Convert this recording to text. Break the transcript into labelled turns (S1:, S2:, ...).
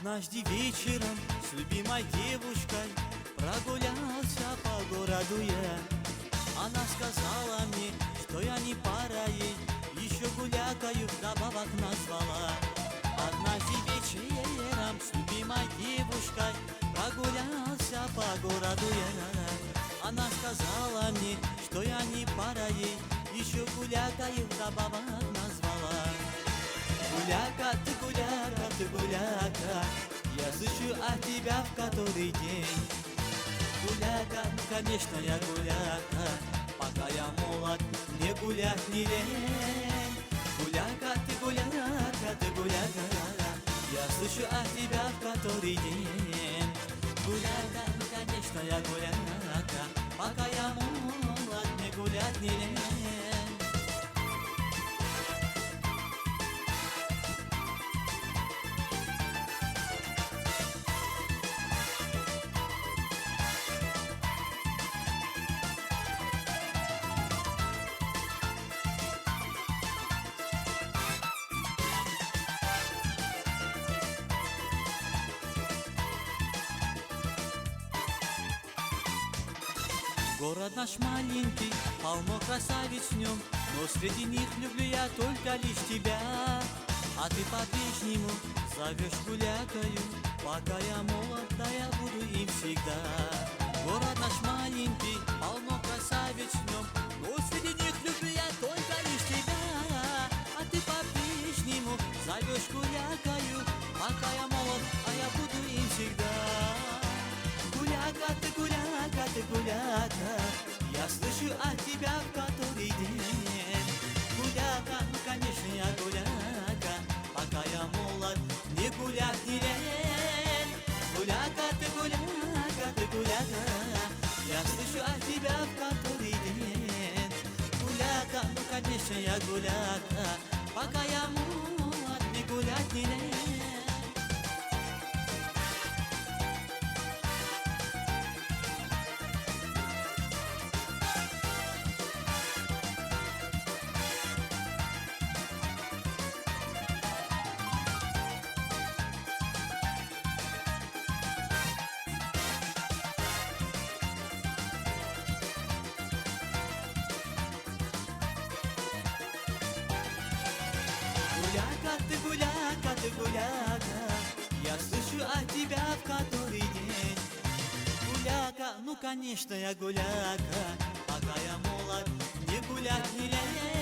S1: Однажды вечером с любимой девушкой прогулялся по городу я. Она сказала мне, что я не пара ей, еще гулякаю, вдобавок назвала. Однажды вечером с любимой девушкой прогулялся по городу я. Она сказала мне, что я не пара ей, еще гулякаю, вдобавок назвала. Гуляка, ты гуляка, я слышу от тебя в который день. Гуляка, конечно я гуляка, пока я молод, мне гулять не лень. Гуляка, ты гуляка, я слышу от тебя в который день. Гуляка, конечно я гуляка, пока я молод, мне гулять не лень. Город наш маленький, полно красавиц в нем, но среди них люблю я только лишь тебя. А ты по-прежнему зовешь гулякою, пока я молод, да я буду им всегда. Город наш маленький, полно красавиц в нем, но среди них люблю я только лишь тебя. А ты по-прежнему зовешь гулякою, пока я молод, а я буду им всегда. Гуляка, ты гуляка, я слышу от тебя в который день. Гуляка, конечно я гуляка, пока я молод, мне гулять не лень. Гуляка, ты гуляка, я слышу от тебя в который день. Гуляка, конечно я гуляка, пока я молод, мне гулять не лень. Ты гуляка, я слышу от тебя в который день. Гуляка, конечно я гуляка, пока я молод, мне гулять не лень.